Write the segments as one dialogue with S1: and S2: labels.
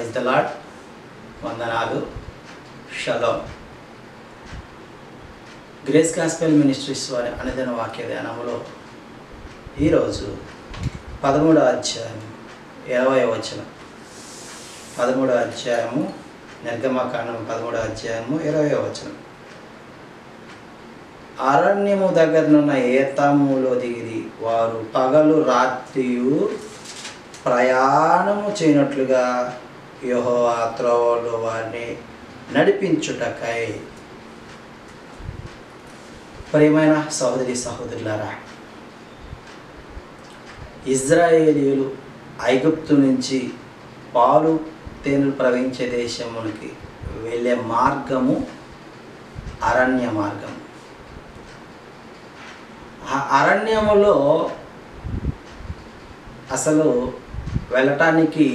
S1: Praise the Lord. వందనాలు. Shalom. Grace gospel ministries వారి అనుదిన వాక్య ధ్యానంలో ఈరోజు 13వ అధ్యాయం 20వ వచనం. 13వ అధ్యాయము నిర్గమకాండం 13వ అధ్యాయము 20వ వచనం. అరణ్యము దగ్గరనున్న ఏతాములో దిగిరి వారు పగలు రాత్రియు ప్రయాణము చేయనట్లుగా యెహోవా త్రోవలో వారిని నడిపించుటకై. ప్రియమైన సహోదరి సహోదరులారా, ఇజ్రాయేలీయులు ఐగుప్తు నుంచి పాలు తేనెలు ప్రవహించే దేశమునికి వెళ్ళే మార్గము అరణ్య మార్గం. ఆ అరణ్యములో అసలు వెళ్ళటానికి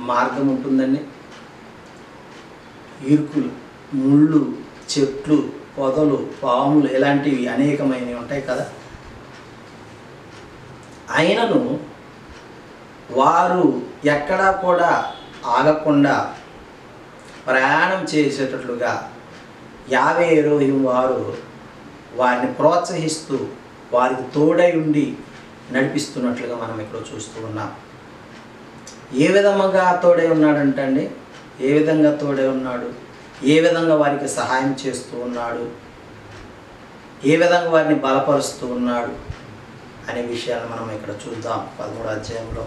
S1: మార్గం ఉంటుందండి. ఇరుకులు, ముళ్ళు, చెట్లు, పొదలు, పాములు ఇలాంటివి అనేకమైనవి ఉంటాయి కదా. అయినను వారు ఎక్కడా కూడా ఆగకుండా ప్రయాణం చేసేటట్లుగా యావే ఎలోహిం వారు వారిని ప్రోత్సహిస్తూ వారికి తోడై ఉండి నడిపిస్తున్నట్లుగా మనం ఇక్కడ చూస్తూ ఉన్నాం. ఏ విధంగా తోడై ఉన్నాడంటండి, ఏ విధంగా తోడై ఉన్నాడు, ఏ విధంగా వారికి సహాయం చేస్తూ ఉన్నాడు, ఏ విధంగా వారిని బలపరుస్తూ ఉన్నాడు అనే విషయాన్ని మనం ఇక్కడ చూద్దాం. 13వ అధ్యాయంలో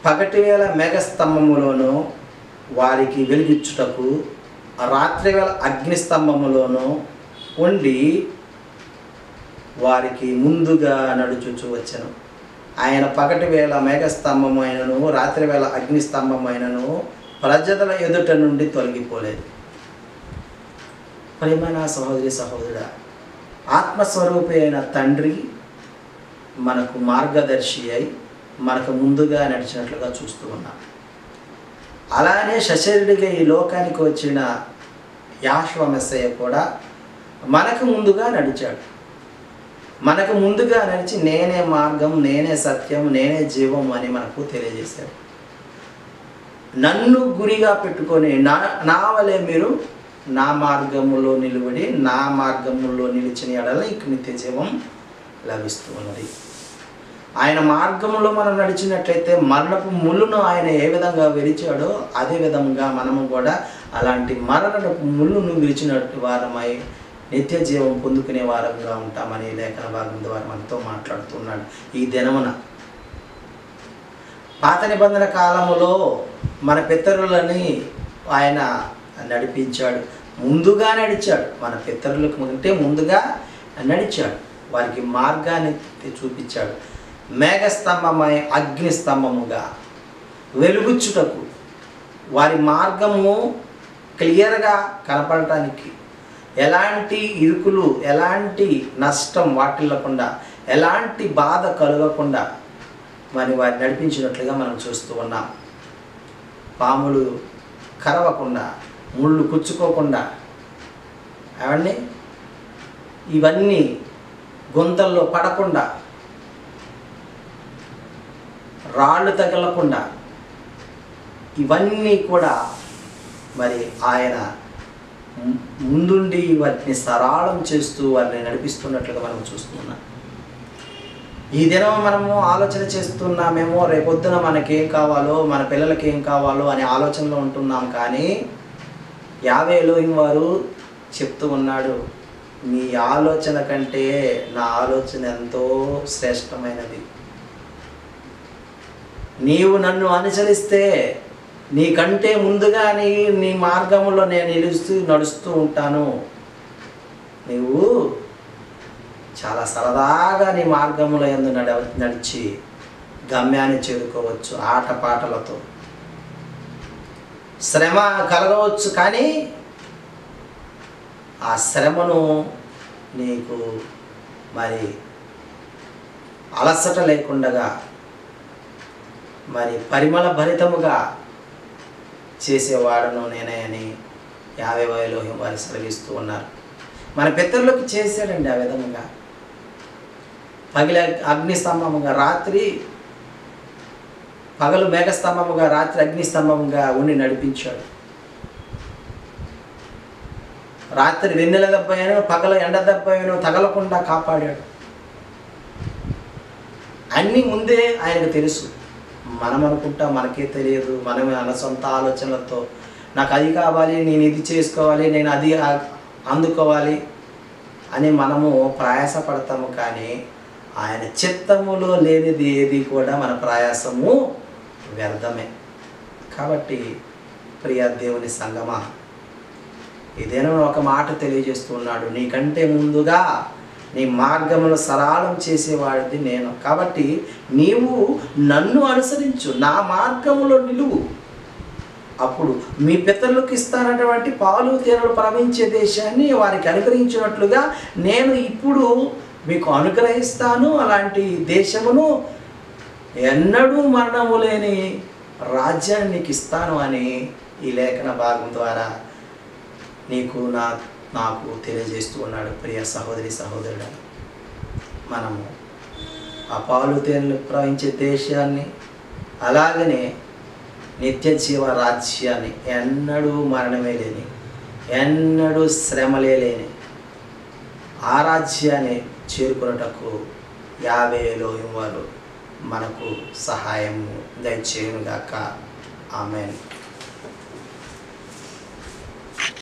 S1: పగటి వేళ మేఘస్తంభములోను వారికి వెలిగించుటకు, రాత్రి వేళ అగ్నిస్తంభములోను ఉండి వారికి ముందుగా నడుచుచూ వచ్చెను. ఆయన పగటి వేళ మేఘస్తంభమైనను రాత్రి వేళ అగ్నిస్తంభమైనను ప్రజల ఎదుట నుండి తొలగిపోలేదు. ప్రియమైన సహోదరి సహోదరుడా, ఆత్మస్వరూపి అయిన తండ్రి మనకు మార్గదర్శి అయి మనకు ముందుగా నడిచినట్లుగా చూస్తూ ఉన్నాం. అలానే సశరీరుడిగా ఈ లోకానికి వచ్చిన యెహోషువ మెస్సయ్య కూడా మనకు ముందుగా నడిచాడు. మనకు ముందుగా నడిచి నేనే మార్గం, నేనే సత్యం, నేనే జీవం అని మనకు తెలియజేశాడు. నన్ను గురిగా పెట్టుకొని నా వలె మీరు నా మార్గములో నిలబడి నా మార్గములో నిలిచిన ఎడల ఇంక నిత్య జీవం లభిస్తూ ఉన్నది. ఆయన మార్గంలో మనం నడిచినట్లయితే మరణపు ముళ్ళును ఆయన ఏ విధంగా విరిచాడో అదే విధంగా మనము కూడా అలాంటి మరణపు ముళ్ళును విరిచినట్టు వారమై నిత్య జీవం పొందుకునే వారంగా ఉంటామని లేఖన భాగం ద్వారా మనతో మాట్లాడుతున్నాడు. ఈ దినమున పాత నిబంధన కాలములో మన పితరులని ఆయన నడిపించాడు, ముందుగా నడిచాడు. మన పితరులకు ముందే ముందుగా నడిచాడు, వారికి మార్గాన్ని చూపించాడు. మేఘస్తంభమై అగ్నిస్తంభముగా వెలుగుచ్చుటకు, వారి మార్గము క్లియర్గా కనపడటానికి, ఎలాంటి ఇరుకులు, ఎలాంటి నష్టం వాటిల్లకుండా, ఎలాంటి బాధ కలగకుండా మరి వారిని నడిపించినట్లుగా మనం చూస్తూ ఉన్నాం. పాములు కరవకుండా, ముళ్ళు కుచ్చుకోకుండా, అవన్నీ ఇవన్నీ గుంతల్లో పడకుండా, రాళ్ళు తగలకుండా, ఇవన్నీ కూడా మరి ఆయన ముందుండి వాటిని సరళం చేస్తూ వారిని నడిపిస్తున్నట్లుగా మనం చూస్తున్నాం. ఈ దినం మనము ఆలోచన చేస్తున్నామేమో రేపొద్దున మనకేం కావాలో, మన పిల్లలకి ఏం కావాలో అనే ఆలోచనలో ఉంటున్నాం. కానీ యావే ఎలోహిం వారు చెప్తూ ఉన్నాడు, నీ ఆలోచన కంటే నా ఆలోచన ఎంతో శ్రేష్టమైనది. నీవు నన్ను అనుసరిస్తే నీకంటే ముందుగా నీ మార్గంలో నేను నడుస్తూ ఉంటాను. నీవు చాలా సరదాగా నీ మార్గంలో యందు నడిచి గమ్యాన్ని చేరుకోవచ్చు. ఆటపాటలతో శ్రమ కలగవచ్చు, కానీ ఆ శ్రమను నీకు మరి అలసట లేకుండా మరి పరిమళ భరితముగా చేసేవాడును నేనే అని యావే ఎలోహిం వారు సెలవిస్తూ ఉన్నారు. మన పితరులకు చేశాడండి ఆ విధముగా. పగిలే అగ్నిస్తంభముగా, రాత్రి పగలు మేఘస్తంభముగా, రాత్రి అగ్నిస్తంభముగా ఉండి నడిపించాడు. రాత్రి వెన్నెల దెబ్బను, పగల ఎండ దెబ్బను తగలకుండా కాపాడాడు. అన్నీ ముందే ఆయనకు తెలుసు. మనం అనుకుంటా మనకే తెలియదు. మనమే మన సొంత ఆలోచనలతో నాకు అది కావాలి, నేను ఇది చేసుకోవాలి, నేను అది అందుకోవాలి అని మనము ప్రయాసపడతాము. కానీ ఆయన చిత్తములో లేనిది ఏది కూడా మన ప్రయాసము వ్యర్థమే. కాబట్టి ప్రియ దేవుని సంగమా, ఇదేనో ఒక మాట తెలియజేస్తున్నాడు, నీకంటే ముందుగా నీ మార్గమును సరళం చేసేవాడిది నేను. కాబట్టి నీవు నన్ను అనుసరించు, నా మార్గములో నిలువు. అప్పుడు మీ పితరులకు ఇస్తానటువంటి పాలు తేనెలు ప్రవహించే దేశాన్ని వారికి అనుగ్రహించినట్లుగా నేను ఇప్పుడు మీకు అనుగ్రహిస్తాను. అలాంటి దేశమును, ఎన్నడూ మరణము లేని రాజ్యాన్ని నీకు ఇస్తాను అని ఈ లేఖన భాగం ద్వారా నీకు నాకు తెలియజేస్తూ ఉన్నాడు. ప్రియ సహోదరి సహోదరుడు, మనము ఆ పాలు తేనెలు ప్రవహించే దేశాన్ని, అలాగనే నిత్య జీవ రాజ్యాన్ని, ఎన్నడూ మరణమే లేని, ఎన్నడూ శ్రమలే లేని ఆ రాజ్యాన్ని చేరుకున్నటకు యావే ఎలోహిం వారు మనకు సహాయం దయచేయునుగాక. ఆమేన్.